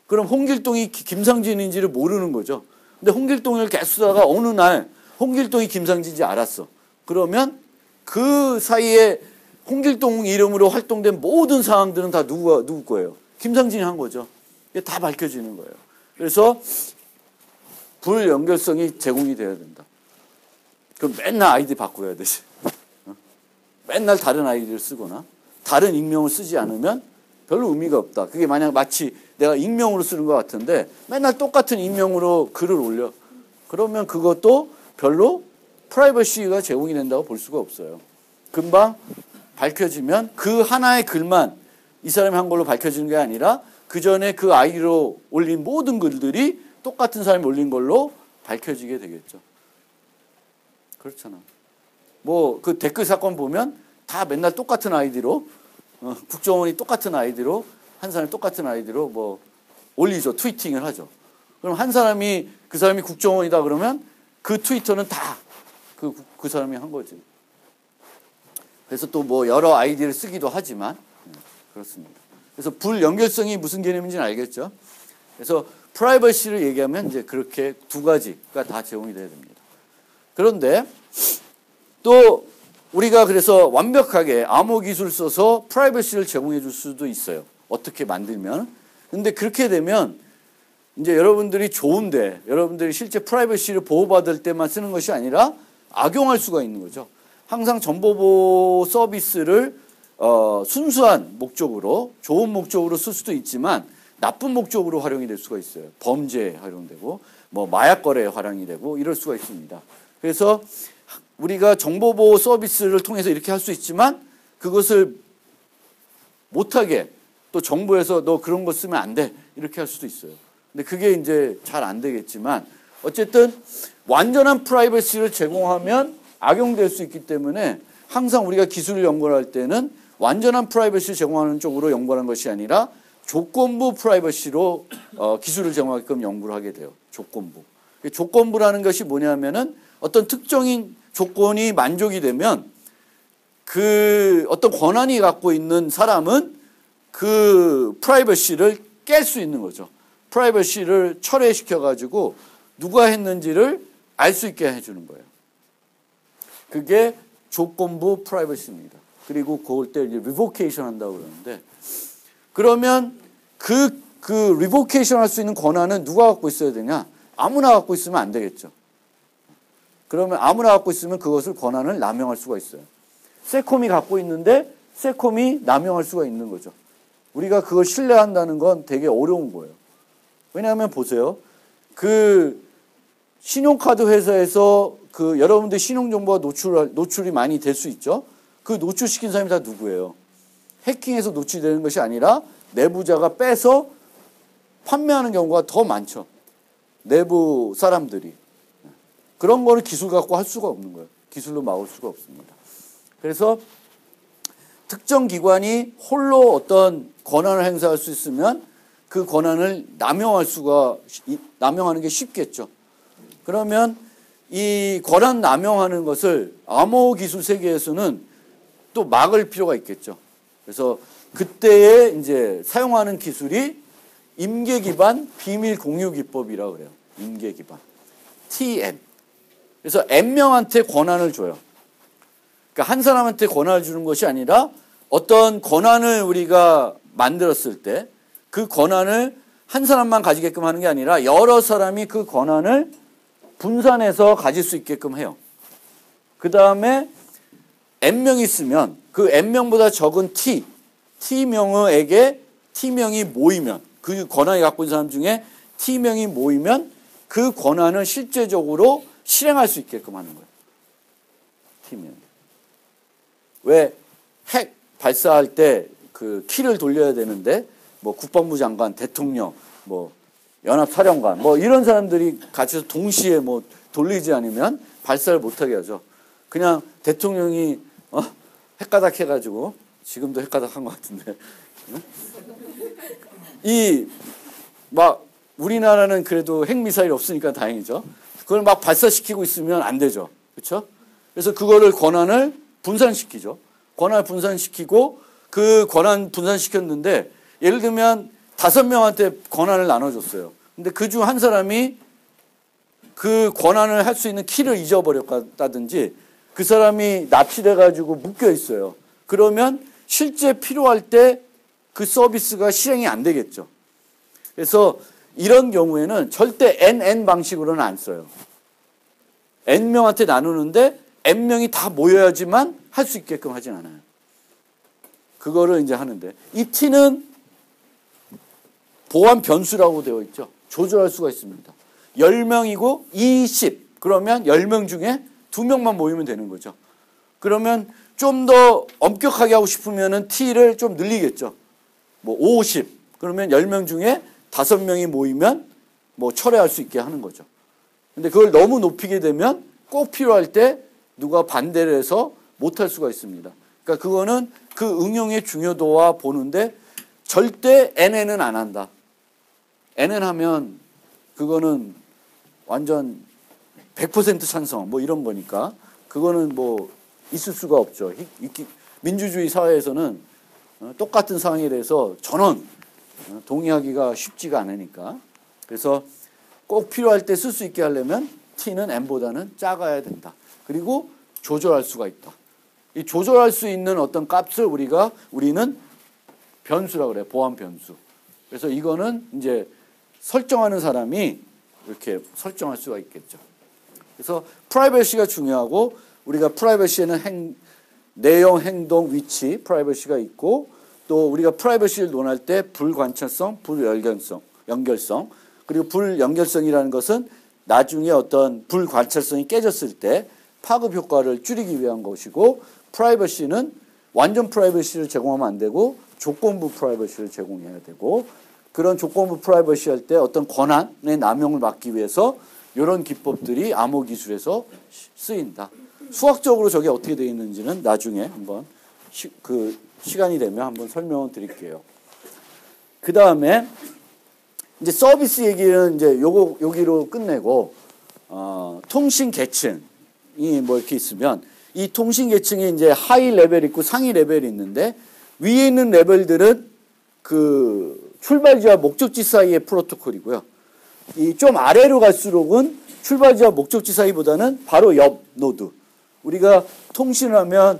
그럼 홍길동이 김상진인지를 모르는 거죠. 근데 홍길동을 계속 쓰다가 어느 날 홍길동이 김상진인지 알았어. 그러면 그 사이에 홍길동 이름으로 활동된 모든 사항들은 다 누구 거예요? 김상진이 한 거죠. 이게 다 밝혀지는 거예요. 그래서 불연결성이 제공이 돼야 된다. 그럼 맨날 아이디 바꿔야 되지. 맨날 다른 아이디를 쓰거나 다른 익명을 쓰지 않으면 별로 의미가 없다. 그게 만약 마치 내가 익명으로 쓰는 것 같은데 맨날 똑같은 익명으로 글을 올려. 그러면 그것도 별로 프라이버시가 제공이 된다고 볼 수가 없어요. 금방 밝혀지면 그 하나의 글만 이 사람이 한 걸로 밝혀지는 게 아니라 그 전에 그 아이디로 올린 모든 글들이 똑같은 사람이 올린 걸로 밝혀지게 되겠죠. 그렇잖아. 그 댓글 사건 보면 다 맨날 똑같은 아이디로 국정원이 똑같은 아이디로 한 사람이 똑같은 아이디로 올리죠. 트위팅을 하죠. 그럼 한 사람이 그 사람이 국정원이다 그러면 그 트위터는 다 그 사람이 한 거지. 그래서 또 여러 아이디를 쓰기도 하지만 그렇습니다. 그래서 불연결성이 무슨 개념인지는 알겠죠. 그래서 프라이버시를 얘기하면 이제 그렇게 두 가지가 다 제공이 돼야 됩니다. 그런데 또 우리가 그래서 완벽하게 암호 기술을 써서 프라이버시를 제공해 줄 수도 있어요. 어떻게 만들면. 근데 그렇게 되면 이제 여러분들이 좋은데 여러분들이 실제 프라이버시를 보호받을 때만 쓰는 것이 아니라 악용할 수가 있는 거죠. 항상 정보보호 서비스를 순수한 목적으로 좋은 목적으로 쓸 수도 있지만 나쁜 목적으로 활용이 될 수가 있어요. 범죄에 활용되고 뭐 마약 거래에 활용이 되고 이럴 수가 있습니다. 그래서 우리가 정보보호 서비스를 통해서 이렇게 할 수 있지만 그것을 못하게 또 정부에서 너 그런 거 쓰면 안 돼 이렇게 할 수도 있어요. 근데 그게 이제 잘 안 되겠지만 어쨌든 완전한 프라이버시를 제공하면 악용될 수 있기 때문에 항상 우리가 기술을 연구할 때는 완전한 프라이버시를 제공하는 쪽으로 연구하는 것이 아니라 조건부 프라이버시로 기술을 제공하게끔 연구를 하게 돼요. 조건부. 조건부라는 것이 뭐냐면은 어떤 특정인 조건이 만족이 되면 그 어떤 권한이 갖고 있는 사람은 그 프라이버시를 깰 수 있는 거죠. 프라이버시를 철회시켜가지고 누가 했는지를 알 수 있게 해주는 거예요. 그게 조건부 프라이버시입니다. 그리고 그걸 때 이제 리보케이션 한다고 그러는데 그러면 그 리보케이션 할 수 있는 권한은 누가 갖고 있어야 되냐? 아무나 갖고 있으면 안 되겠죠. 그러면 아무나 갖고 있으면 그것을 권한을 남용할 수가 있어요. 세콤이 갖고 있는데 세콤이 남용할 수가 있는 거죠. 우리가 그걸 신뢰한다는 건 되게 어려운 거예요. 왜냐하면 보세요. 그 신용카드 회사에서 그 여러분들 신용정보가 노출이 많이 될 수 있죠. 그 노출시킨 사람이 다 누구예요? 해킹해서 노출되는 것이 아니라 내부자가 빼서 판매하는 경우가 더 많죠. 내부 사람들이. 그런 거는 기술 갖고 할 수가 없는 거예요. 기술로 막을 수가 없습니다. 그래서 특정 기관이 홀로 어떤 권한을 행사할 수 있으면 그 권한을 남용하는 게 쉽겠죠. 그러면 이 권한 남용하는 것을 암호기술 세계에서는 또 막을 필요가 있겠죠. 그래서 그때에 이제 사용하는 기술이 임계 기반 비밀 공유 기법이라고 그래요. 임계 기반. TM. 그래서 N명한테 권한을 줘요. 그러니까 한 사람한테 권한을 주는 것이 아니라 어떤 권한을 우리가 만들었을 때 그 권한을 한 사람만 가지게끔 하는 게 아니라 여러 사람이 그 권한을 분산해서 가질 수 있게끔 해요. 그 다음에 N명이 있으면 그 N명보다 적은 T명에게 T명이 모이면 그 권한이 갖고 있는 사람 중에 T명이 모이면 그 권한을 실제적으로 실행할 수 있게끔 하는 거예요. T명. 왜 핵 발사할 때 그 키를 돌려야 되는데 뭐 국방부 장관, 대통령, 뭐 연합사령관 뭐 이런 사람들이 같이 동시에 뭐 돌리지 않으면 발사를 못하게 하죠. 그냥 대통령이 핵가닥 해가지고 지금도 핵가닥 한 것 같은데 이 막 우리나라는 그래도 핵미사일이 없으니까 다행이죠. 그걸 막 발사시키고 있으면 안 되죠. 그렇죠? 그래서 그거를 권한을 분산시키죠. 권한을 분산시키고 그 권한 분산시켰는데 예를 들면 5명한테 권한을 나눠줬어요. 근데 그중 한 사람이 그 권한을 할 수 있는 키를 잊어버렸다든지 그 사람이 납치돼가지고 묶여 있어요. 그러면 실제 필요할 때 그 서비스가 실행이 안 되겠죠. 그래서 이런 경우에는 절대 NN 방식으로는 안 써요. N명한테 나누는데 N명이 다 모여야지만 할 수 있게끔 하진 않아요. 그거를 이제 하는데 이 T는 보안 변수라고 되어 있죠. 조절할 수가 있습니다. 10명이고 20. 그러면 10명 중에 2명만 모이면 되는 거죠. 그러면 좀 더 엄격하게 하고 싶으면은 T를 좀 늘리겠죠. 뭐 50. 그러면 10명 중에 5명이 모이면 뭐 철회할 수 있게 하는 거죠. 근데 그걸 너무 높이게 되면 꼭 필요할 때 누가 반대를 해서 못할 수가 있습니다. 그러니까 그거는 그 응용의 중요도와 보는데 절대 NN은 안 한다. NN 하면 그거는 완전 100% 찬성 뭐 이런 거니까 그거는 뭐 있을 수가 없죠. 민주주의 사회에서는 똑같은 상황에 대해서 전원 동의하기가 쉽지가 않으니까. 그래서 꼭 필요할 때 쓸 수 있게 하려면 T는 N보다는 작아야 된다. 그리고 조절할 수가 있다. 이 조절할 수 있는 어떤 값을 우리는 변수라고 그래요. 보안 변수. 그래서 이거는 이제 설정하는 사람이 이렇게 설정할 수가 있겠죠. 그래서 프라이버시가 중요하고 우리가 프라이버시에는 내용, 행동, 위치, 프라이버시가 있고 또 우리가 프라이버시를 논할 때 불관찰성, 연결성 그리고 불연결성이라는 것은 나중에 어떤 불관찰성이 깨졌을 때 파급 효과를 줄이기 위한 것이고 프라이버시는 완전 프라이버시를 제공하면 안 되고 조건부 프라이버시를 제공해야 되고 그런 조건부 프라이버시 할 때 어떤 권한의 남용을 막기 위해서 이런 기법들이 암호 기술에서 쓰인다. 수학적으로 저게 어떻게 되어 있는지는 나중에 한번 시간이 되면 한번 설명을 드릴게요. 그 다음에 이제 서비스 얘기는 이제 여기로 끝내고 통신 계층이 뭐 이렇게 있으면 이 통신 계층이 이제 하이 레벨 있고 상위 레벨이 있는데 위에 있는 레벨들은 그 출발지와 목적지 사이의 프로토콜이고요. 이 좀 아래로 갈수록은 출발지와 목적지 사이보다는 바로 옆 노드. 우리가 통신을 하면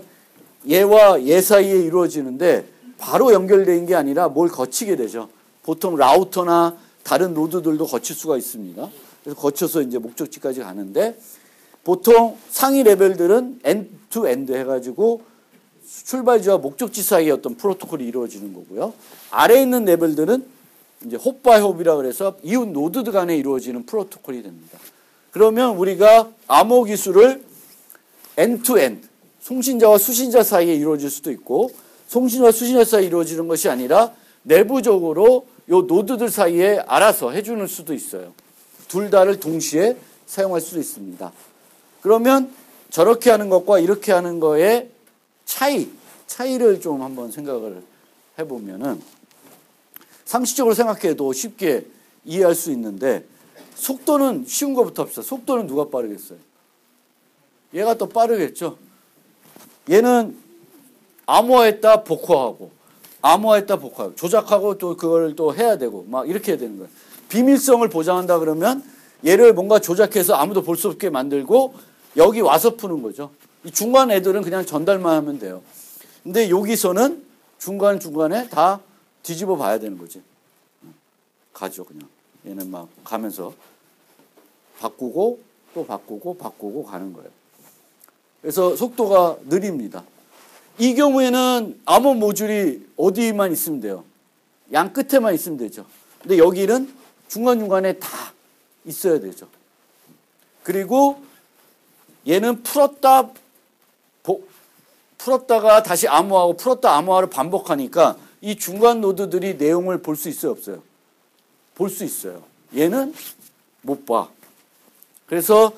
얘와 얘 사이에 이루어지는데 바로 연결된 게 아니라 뭘 거치게 되죠. 보통 라우터나 다른 노드들도 거칠 수가 있습니다. 그래서 거쳐서 이제 목적지까지 가는데 보통 상위 레벨들은 end-to-end 해가지고 출발지와 목적지 사이에 어떤 프로토콜이 이루어지는 거고요. 아래에 있는 레벨들은 이제 홉바이홉이라 그래서 이웃 노드 간에 이루어지는 프로토콜이 됩니다. 그러면 우리가 암호 기술을 end-to-end, 송신자와 수신자 사이에 이루어질 수도 있고 송신자와 수신자 사이에 이루어지는 것이 아니라 내부적으로 요 노드들 사이에 알아서 해주는 수도 있어요. 둘 다를 동시에 사용할 수도 있습니다. 그러면 저렇게 하는 것과 이렇게 하는 거의 차이를 좀 한번 생각을 해보면은 상식적으로 생각해도 쉽게 이해할 수 있는데 속도는 쉬운 것부터 합시다. 속도는 누가 빠르겠어요? 얘가 더 빠르겠죠. 얘는 암호화했다 복호하고 암호화했다 복호하고 조작하고 또 그걸 또 해야 되고 막 이렇게 해야 되는 거예요. 비밀성을 보장한다 그러면 얘를 뭔가 조작해서 아무도 볼 수 없게 만들고 여기 와서 푸는 거죠. 이 중간 애들은 그냥 전달만 하면 돼요. 근데 여기서는 중간중간에 다 뒤집어 봐야 되는 거지. 가죠 그냥. 얘는 막 가면서 바꾸고 또 바꾸고 가는 거예요. 그래서 속도가 느립니다. 이 경우에는 암호 모듈이 어디만 있으면 돼요? 양 끝에만 있으면 되죠. 근데 여기는 중간중간에 다 있어야 되죠. 그리고 얘는 풀었다가 다시 암호하고 풀었다 암호화를 반복하니까 이 중간 노드들이 내용을 볼 수 있어요, 없어요? 볼 수 있어요. 얘는 못 봐. 그래서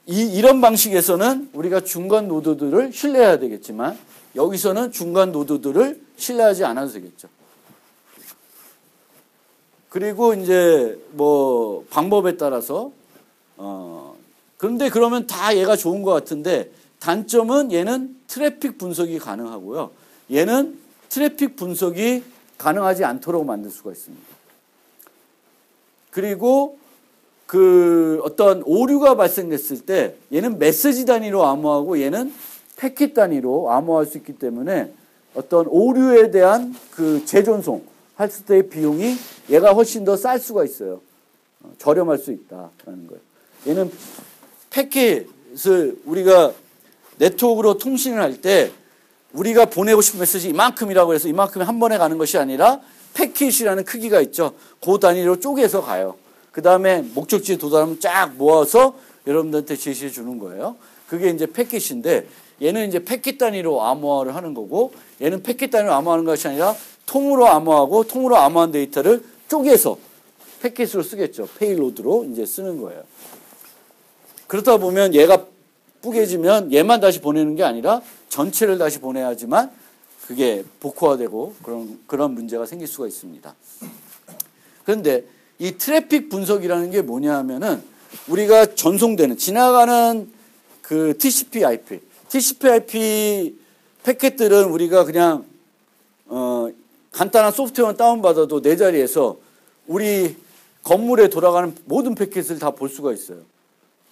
이런 방식에서는 우리가 중간 노드들을 신뢰해야 되겠지만 여기서는 중간 노드들을 신뢰하지 않아도 되겠죠. 그리고 이제 뭐 방법에 따라서 그런데 그러면 다 얘가 좋은 것 같은데 단점은 얘는 트래픽 분석이 가능하고요. 얘는 트래픽 분석이 가능하지 않도록 만들 수가 있습니다. 그리고 그 어떤 오류가 발생됐을 때 얘는 메시지 단위로 암호하고 얘는 패킷 단위로 암호할 수 있기 때문에 어떤 오류에 대한 그 재존송 할 때의 비용이 얘가 훨씬 더 쌀 수가 있어요. 저렴할 수 있다라는 거예요. 얘는 패킷을 우리가 네트워크로 통신을 할 때 우리가 보내고 싶은 메시지 이만큼이라고 해서 이만큼이 한 번에 가는 것이 아니라 패킷이라는 크기가 있죠. 그 단위로 쪼개서 가요. 그 다음에 목적지에 도달하면 쫙 모아서 여러분들한테 제시해 주는 거예요. 그게 이제 패킷인데 얘는 이제 패킷 단위로 암호화를 하는 거고 얘는 패킷 단위로 암호하는 것이 아니라 통으로 암호하고 통으로 암호한 데이터를 쪼개서 패킷으로 쓰겠죠. 페이로드로 이제 쓰는 거예요. 그렇다 보면 얘가 뿌개지면 얘만 다시 보내는 게 아니라 전체를 다시 보내야지만 그게 복호화되고 그런 문제가 생길 수가 있습니다. 그런데 이 트래픽 분석이라는 게 뭐냐 하면은 우리가 전송되는 지나가는 그 TCP/IP 패킷들은 우리가 그냥 간단한 소프트웨어만 다운받아도 내 자리에서 우리 건물에 돌아가는 모든 패킷을 다 볼 수가 있어요.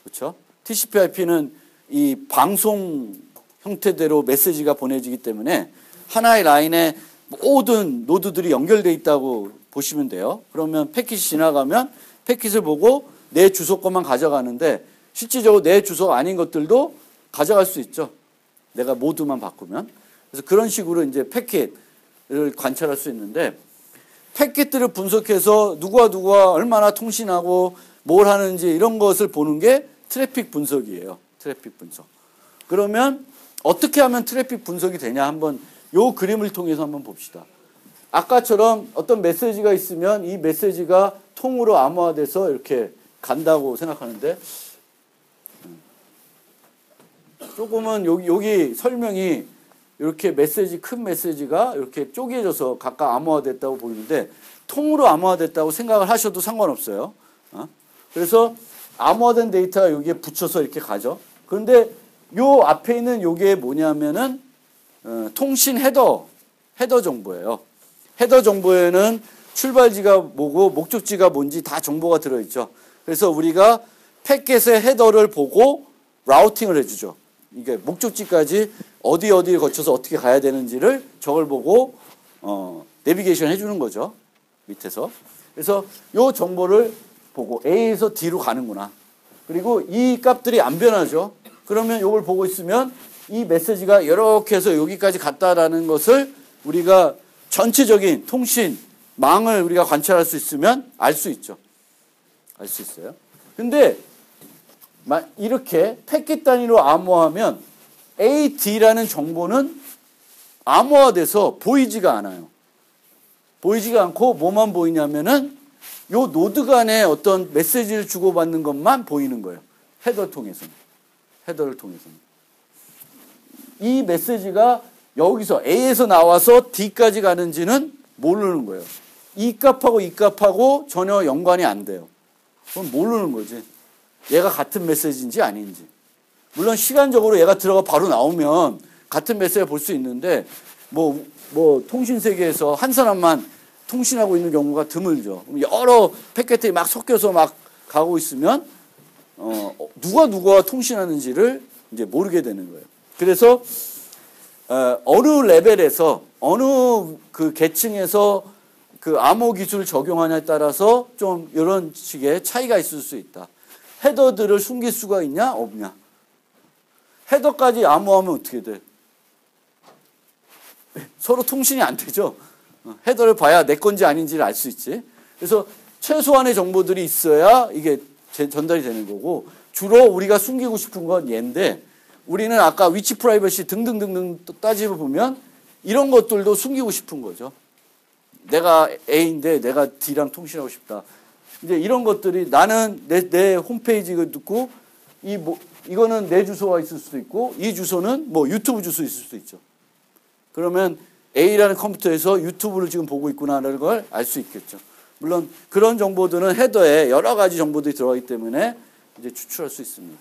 그렇죠? TCP/IP는 이 방송 형태대로 메시지가 보내지기 때문에 하나의 라인에 모든 노드들이 연결되어 있다고 보시면 돼요. 그러면 패킷이 지나가면 패킷을 보고 내 주소 것만 가져가는데 실질적으로 내 주소가 아닌 것들도 가져갈 수 있죠. 내가 모드만 바꾸면. 그래서 그런 식으로 이제 패킷을 관찰할 수 있는데 패킷들을 분석해서 누구와 얼마나 통신하고 뭘 하는지 이런 것을 보는 게 트래픽 분석이에요. 트래픽 분석. 그러면 어떻게 하면 트래픽 분석이 되냐 한번 요 그림을 통해서 한번 봅시다. 아까처럼 어떤 메시지가 있으면 이 메시지가 통으로 암호화돼서 이렇게 간다고 생각하는데 조금은 여기 설명이 이렇게 큰 메시지가 이렇게 쪼개져서 각각 암호화됐다고 보이는데 통으로 암호화됐다고 생각을 하셔도 상관없어요. 그래서 암호화된 데이터가 여기에 붙여서 이렇게 가죠. 그런데 요 앞에 있는 요게 뭐냐면은 통신 헤더 정보예요. 헤더 정보에는 출발지가 뭐고 목적지가 뭔지 다 정보가 들어있죠. 그래서 우리가 패킷의 헤더를 보고 라우팅을 해주죠. 이게 목적지까지 어디를 거쳐서 어떻게 가야 되는지를 저걸 보고 내비게이션 해주는 거죠. 밑에서. 그래서 요 정보를 보고 A에서 D로 가는구나. 그리고 이 값들이 안 변하죠. 그러면 이걸 보고 있으면 이 메시지가 이렇게 해서 여기까지 갔다라는 것을 우리가 전체적인 통신망을 우리가 관찰할 수 있으면 알 수 있죠. 알 수 있어요. 근데 이렇게 패킷 단위로 암호화하면 AD라는 정보는 암호화돼서 보이지가 않아요. 보이지가 않고 뭐만 보이냐면은 요 노드 간에 어떤 메시지를 주고받는 것만 보이는 거예요. 헤더를 통해서는. 이 메시지가 여기서 A에서 나와서 D까지 가는지는 모르는 거예요. 이 값하고 전혀 연관이 안 돼요. 그건 모르는 거지. 얘가 같은 메시지인지 아닌지. 물론 시간적으로 얘가 들어가 바로 나오면 같은 메시지를 볼 수 있는데 뭐 통신 세계에서 한 사람만 통신하고 있는 경우가 드물죠. 여러 패킷이 막 섞여서 막 가고 있으면 누가 통신하는지를 이제 모르게 되는 거예요. 그래서 어느 레벨에서 어느 그 계층에서 그 암호 기술을 적용하냐에 따라서 좀 이런 식의 차이가 있을 수 있다. 헤더들을 숨길 수가 있냐 없냐. 헤더까지 암호하면 어떻게 돼? 서로 통신이 안 되죠. 헤더를 봐야 내 건지 아닌지를 알 수 있지. 그래서 최소한의 정보들이 있어야 이게 전달이 되는 거고 주로 우리가 숨기고 싶은 건 얘인데 우리는 아까 위치 프라이버시 등등등등 따지고 보면 이런 것들도 숨기고 싶은 거죠. 내가 A인데 내가 D랑 통신하고 싶다. 이제 이런 것들이 나는 내 홈페이지 듣고 이거는 내 주소가 있을 수도 있고 이 주소는 뭐 유튜브 주소 있을 수도 있죠. 그러면 A라는 컴퓨터에서 유튜브를 지금 보고 있구나라는 걸 알 수 있겠죠. 물론 그런 정보들은 헤더에 여러 가지 정보들이 들어가기 때문에 이제 추출할 수 있습니다.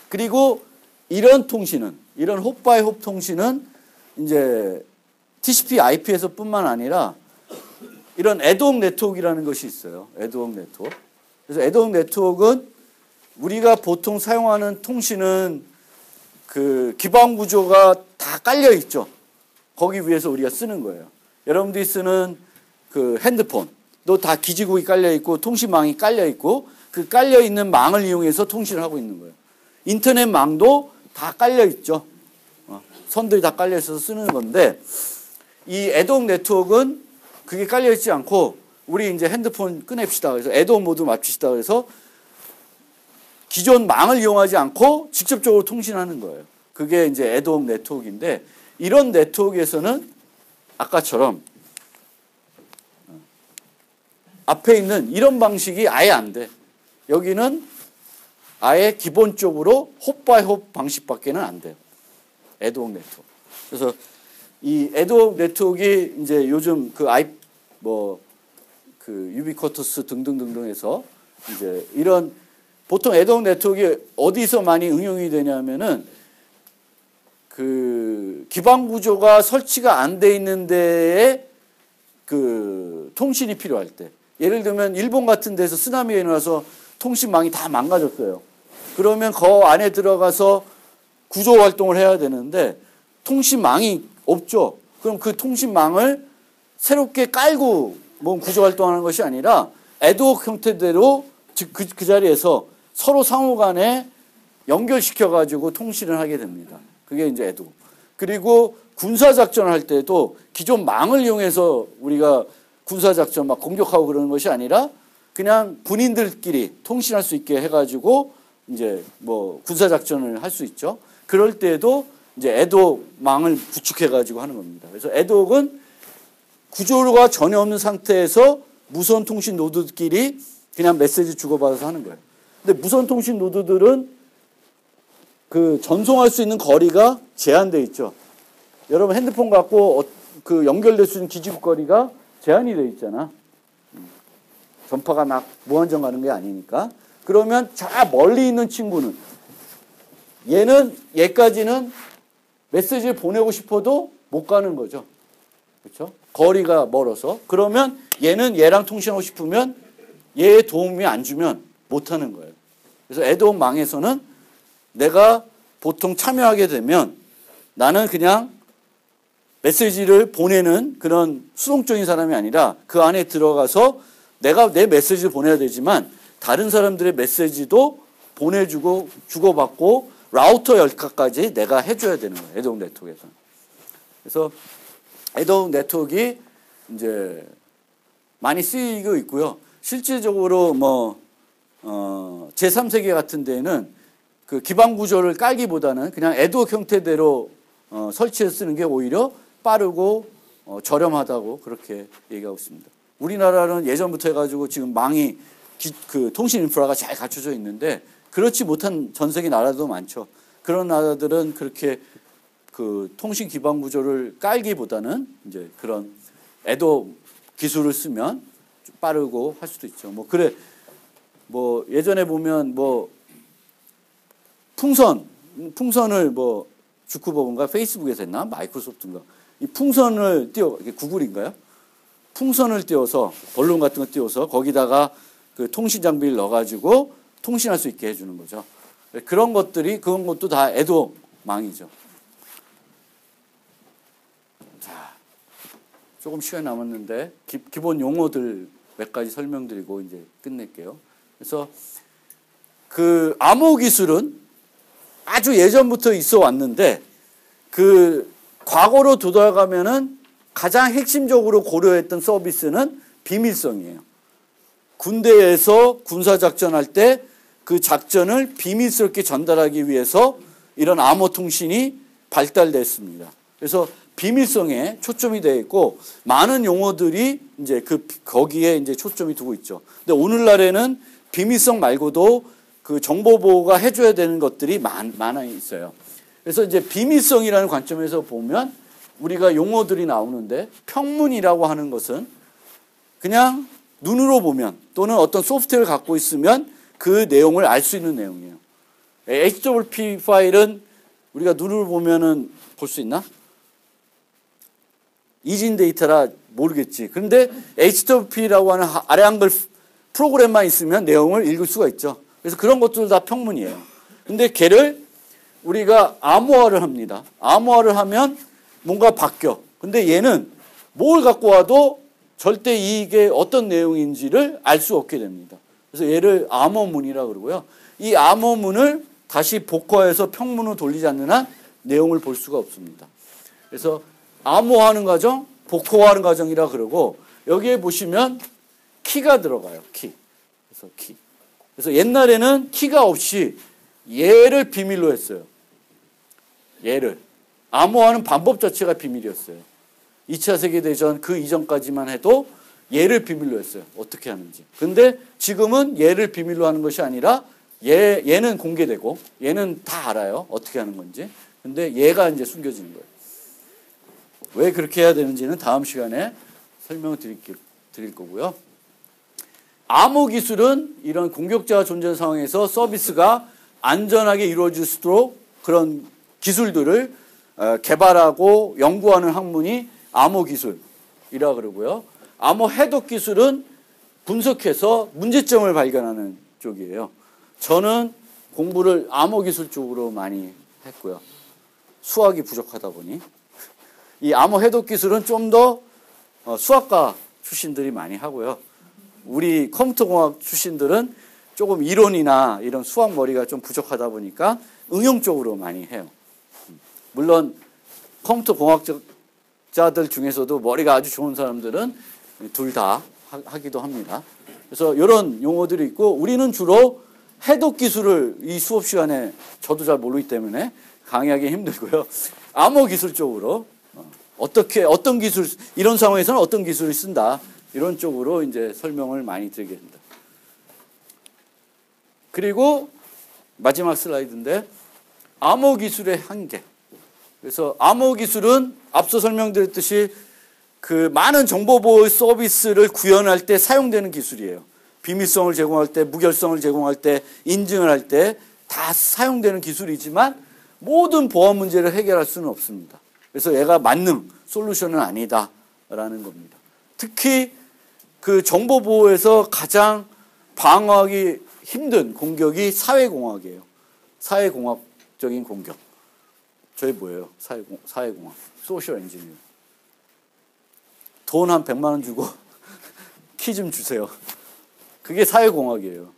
그리고 이런 통신은, 이런 홉 바이 홉 통신은 이제 TCP IP에서 뿐만 아니라 이런 애드헙 네트워크라는 것이 있어요. 애드헙 네트워크. 그래서 애드헙 네트워크는 우리가 보통 사용하는 통신은 그 기반 구조가 다 깔려 있죠. 거기 위해서 우리가 쓰는 거예요. 여러분들이 쓰는 그 핸드폰도 다 기지국이 깔려 있고 통신망이 깔려 있고 그 깔려 있는 망을 이용해서 통신을 하고 있는 거예요. 인터넷 망도 다 깔려 있죠. 선들이 다 깔려 있어서 쓰는 건데 이 애드헙 네트워크는 그게 깔려 있지 않고 우리 이제 핸드폰 꺼냅시다. 그래서 애드헙 모드 맞춥시다. 그래서 기존 망을 이용하지 않고 직접적으로 통신하는 거예요. 그게 이제 애드헙 네트워크인데 이런 네트워크에서는 아까처럼 앞에 있는 이런 방식이 아예 안 돼. 여기는 아예 기본적으로 홉 바이 홉 방식밖에는 안 돼요. 애드헙 네트워크. 그래서 이 애드헙 네트워크가 이제 요즘 그 유비쿼터스 등등등등해서 이제 이런 보통 애드헙 네트워크가 어디서 많이 응용이 되냐면은 그 기반 구조가 설치가 안 돼 있는 데에 그 통신이 필요할 때 예를 들면 일본 같은 데서 쓰나미가 일어나서 통신망이 다 망가졌어요. 그러면 그 안에 들어가서 구조 활동을 해야 되는데 통신망이 없죠. 그럼 그 통신망을 새롭게 깔고 뭐 구조 활동하는 것이 아니라 애드헙 형태대로 즉 그 자리에서 서로 상호 간에 연결시켜 가지고 통신을 하게 됩니다. 그게 이제 애드헙. 그리고 군사작전을 할 때도 기존 망을 이용해서 우리가 군사작전 막 공격하고 그러는 것이 아니라 그냥 군인들끼리 통신할 수 있게 해가지고 이제 뭐 군사작전을 할 수 있죠. 그럴 때도 이제 애독망을 구축해가지고 하는 겁니다. 그래서 애독은 구조가 전혀 없는 상태에서 무선 통신 노드끼리 그냥 메시지 주고받아서 하는 거예요. 근데 무선 통신 노드들은 그 전송할 수 있는 거리가 제한되어 있죠. 여러분 핸드폰 갖고 그 연결될 수 있는 기지국 거리가 제한이 되어 있잖아. 전파가 막 무한정 가는 게 아니니까. 그러면 저 멀리 있는 친구는 얘까지는 메시지를 보내고 싶어도 못 가는 거죠. 그렇죠? 거리가 멀어서. 그러면 얘는 얘랑 통신하고 싶으면 얘의 도움이 안 주면 못 하는 거예요. 그래서 애독망에서는 내가 보통 참여하게 되면 나는 그냥 메시지를 보내는 그런 수동적인 사람이 아니라 그 안에 들어가서 내가 내 메시지를 보내야 되지만 다른 사람들의 메시지도 보내주고 주고받고 라우터 열까지 내가 해줘야 되는 거예요. 애독 네트워크에서. 그래서 애독 네트워크가 이제 많이 쓰이고 있고요. 실질적으로 뭐 제3세계 같은 데는 그 기반 구조를 깔기보다는 그냥 애독 형태대로 설치해서 쓰는 게 오히려 빠르고 저렴하다고 그렇게 얘기하고 있습니다. 우리나라는 예전부터 해가지고 지금 망이 그 통신 인프라가 잘 갖춰져 있는데 그렇지 못한 전 세계 나라도 많죠. 그런 나라들은 그렇게 그 통신 기반 구조를 깔기보다는 이제 그런 애독 기술을 쓰면 좀 빠르고 할 수도 있죠. 뭐 그래 뭐 예전에 보면 뭐 풍선을 뭐 주크버그인가 페이스북에서 했나 마이크로소프트인가 이 풍선을 이게 구글인가요? 풍선을 띄워서 언론 같은 거 띄워서 거기다가 그 통신 장비를 넣어가지고 통신할 수 있게 해주는 거죠. 그런 것도 다 애독망이죠. 자, 조금 시간이 남았는데 기본 용어들 몇 가지 설명드리고 이제 끝낼게요. 그래서 그 암호 기술은 아주 예전부터 있어 왔는데 그 과거로 돌아가면은 가장 핵심적으로 고려했던 서비스는 비밀성이에요. 군대에서 군사작전할 때 그 작전을 비밀스럽게 전달하기 위해서 이런 암호 통신이 발달됐습니다. 그래서 비밀성에 초점이 되어 있고 많은 용어들이 이제 거기에 이제 초점이 두고 있죠. 근데 오늘날에는 비밀성 말고도 그 정보 보호가 해줘야 되는 것들이 많아 있어요. 그래서 이제 비밀성이라는 관점에서 보면 우리가 용어들이 나오는데 평문이라고 하는 것은 그냥 눈으로 보면 또는 어떤 소프트웨어를 갖고 있으면 그 내용을 알 수 있는 내용이에요. HWP 파일은 우리가 눈으로 보면은 볼 수 있나? 이진 데이터라 모르겠지. 그런데 HWP라고 하는 아래 한글 프로그램만 있으면 내용을 읽을 수가 있죠. 그래서 그런 것들 다 평문이에요. 근데 걔를 우리가 암호화를 합니다. 암호화를 하면 뭔가 바뀌어. 근데 얘는 뭘 갖고 와도 절대 이게 어떤 내용인지를 알 수 없게 됩니다. 그래서 얘를 암호문이라고 그러고요. 이 암호문을 다시 복화해서 평문으로 돌리지 않는 한 내용을 볼 수가 없습니다. 그래서 암호화하는 과정, 복호화하는 과정이라 그러고 여기에 보시면 키가 들어가요. 키. 그래서 키. 그래서 옛날에는 키가 없이 얘를 비밀로 했어요. 얘를. 암호화하는 방법 자체가 비밀이었어요. 2차 세계대전 그 이전까지만 해도 얘를 비밀로 했어요. 어떻게 하는지. 근데 지금은 얘를 비밀로 하는 것이 아니라 얘는 공개되고 얘는 다 알아요. 어떻게 하는 건지. 근데 얘가 이제 숨겨지는 거예요. 왜 그렇게 해야 되는지는 다음 시간에 설명을 드릴 거고요. 암호 기술은 이런 공격자가 존재하는 상황에서 서비스가 안전하게 이루어질 수 있도록 그런 기술들을 개발하고 연구하는 학문이 암호 기술이라 그러고요. 암호 해독 기술은 분석해서 문제점을 발견하는 쪽이에요. 저는 공부를 암호 기술 쪽으로 많이 했고요. 수학이 부족하다 보니 이 암호 해독 기술은 좀 더 수학과 출신들이 많이 하고요. 우리 컴퓨터공학 출신들은 조금 이론이나 이런 수학 머리가 좀 부족하다 보니까 응용 쪽으로 많이 해요. 물론 컴퓨터 공학자들 중에서도 머리가 아주 좋은 사람들은 둘 다 하기도 합니다. 그래서 이런 용어들이 있고 우리는 주로 해독 기술을 이 수업 시간에 저도 잘 모르기 때문에 강의하기 힘들고요. 암호 기술 쪽으로 어떤 기술, 이런 상황에서는 어떤 기술을 쓴다. 이런 쪽으로 이제 설명을 많이 드리게 됩니다. 그리고 마지막 슬라이드인데 암호 기술의 한계. 그래서 암호 기술은 앞서 설명드렸듯이 그 많은 정보보호 서비스를 구현할 때 사용되는 기술이에요. 비밀성을 제공할 때, 무결성을 제공할 때, 인증을 할 때 다 사용되는 기술이지만 모든 보안 문제를 해결할 수는 없습니다. 그래서 얘가 만능, 솔루션은 아니다라는 겁니다. 특히 그 정보보호에서 가장 방어하기 힘든 공격이 사회공학이에요. 사회공학적인 공격. 저게 뭐예요? 사회공학. 소셜 엔지니어. 돈 한 100만 원 주고 키 좀 주세요. 그게 사회공학이에요.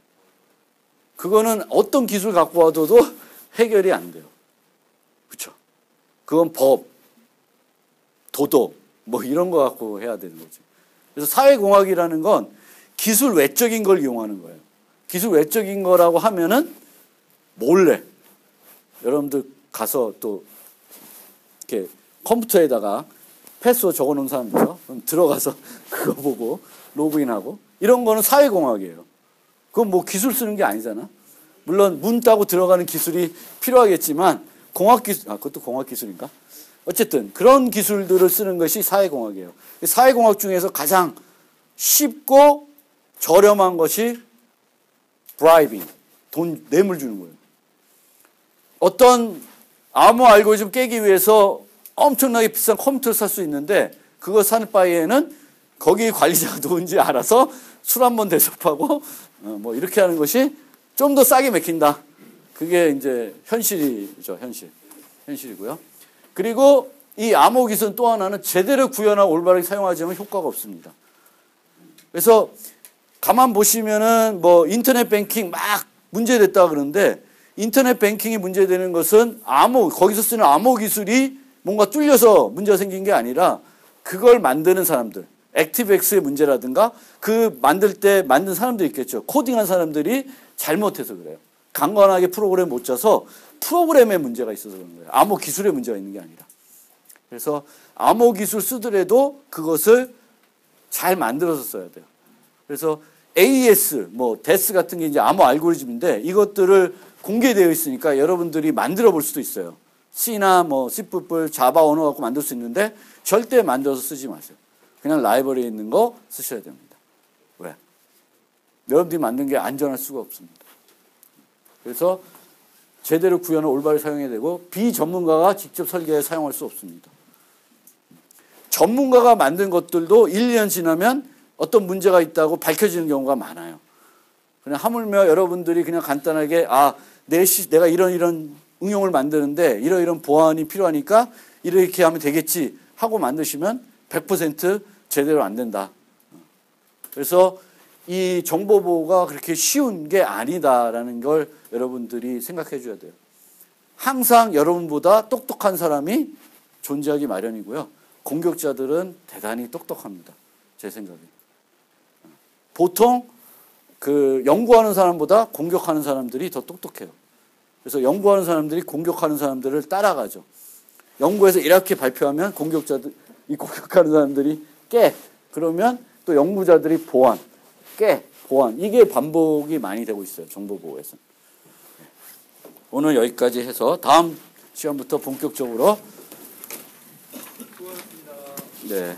그거는 어떤 기술 갖고 와도 해결이 안 돼요. 그렇죠? 그건 법, 도덕 뭐 이런 거 갖고 해야 되는 거지. 그래서 사회공학이라는 건 기술 외적인 걸 이용하는 거예요. 기술 외적인 거라고 하면은 몰래 여러분들 가서 또 이렇게 컴퓨터에다가 패스워드 적어놓은 사람 있죠? 그럼 들어가서 그거 보고 로그인하고 이런 거는 사회공학이에요. 그건 뭐 기술 쓰는 게 아니잖아. 물론 문 따고 들어가는 기술이 필요하겠지만 공학기술, 그것도 공학기술인가? 어쨌든 그런 기술들을 쓰는 것이 사회공학이에요. 사회공학 중에서 가장 쉽고 저렴한 것이 브라이빙, 돈, 뇌물 주는 거예요. 어떤 암호 알고리즘 깨기 위해서 엄청나게 비싼 컴퓨터를 살 수 있는데 그거 사는 바에는 거기 관리자가 누군지 알아서 술 한번 대접하고 뭐 이렇게 하는 것이 좀 더 싸게 맥힌다. 그게 이제 현실이죠. 현실이고요. 그리고 이 암호 기술은 또 하나는 제대로 구현하고 올바르게 사용하지 않으면 효과가 없습니다. 그래서 가만 보시면은 뭐 인터넷 뱅킹 막 문제됐다 그러는데 인터넷 뱅킹이 문제되는 것은 거기서 쓰는 암호 기술이 뭔가 뚫려서 문제가 생긴 게 아니라 그걸 만드는 사람들, 액티브엑스의 문제라든가 그 만든 사람들이 있겠죠. 코딩한 사람들이 잘못해서 그래요. 강건하게 프로그램 못 짜서 프로그램에 문제가 있어서 그런 거예요. 암호 기술에 문제가 있는 게 아니라. 그래서 암호 기술 쓰더라도 그것을 잘 만들어서 써야 돼요. 그래서 AES, DES 같은 게 이제 암호 알고리즘인데 이것들을 공개되어 있으니까 여러분들이 만들어 볼 수도 있어요. C나 C++, 자바 언어 갖고 만들 수 있는데 절대 만들어서 쓰지 마세요. 그냥 라이브러리에 있는 거 쓰셔야 됩니다. 왜? 여러분들이 만든 게 안전할 수가 없습니다. 그래서 제대로 구현을 올바르게 사용해야 되고 비전문가가 직접 설계해 사용할 수 없습니다. 전문가가 만든 것들도 1, 2년 지나면 어떤 문제가 있다고 밝혀지는 경우가 많아요. 그냥 하물며 여러분들이 그냥 간단하게 내가 이런 응용을 만드는데 이런 보안이 필요하니까 이렇게 하면 되겠지 하고 만드시면 100% 제대로 안 된다. 그래서 이 정보보호가 그렇게 쉬운 게 아니다라는 걸 여러분들이 생각해 줘야 돼요. 항상 여러분보다 똑똑한 사람이 존재하기 마련이고요. 공격자들은 대단히 똑똑합니다. 제 생각에. 보통 그 연구하는 사람보다 공격하는 사람들이 더 똑똑해요. 그래서 연구하는 사람들이 공격하는 사람들을 따라가죠. 연구에서 이렇게 발표하면 이 공격하는 사람들이 깨. 그러면 또 연구자들이 보완. 이게 반복이 많이 되고 있어요. 정보보호에서. 오늘 여기까지 해서 다음 시간부터 본격적으로. 수고하셨습니다. 네.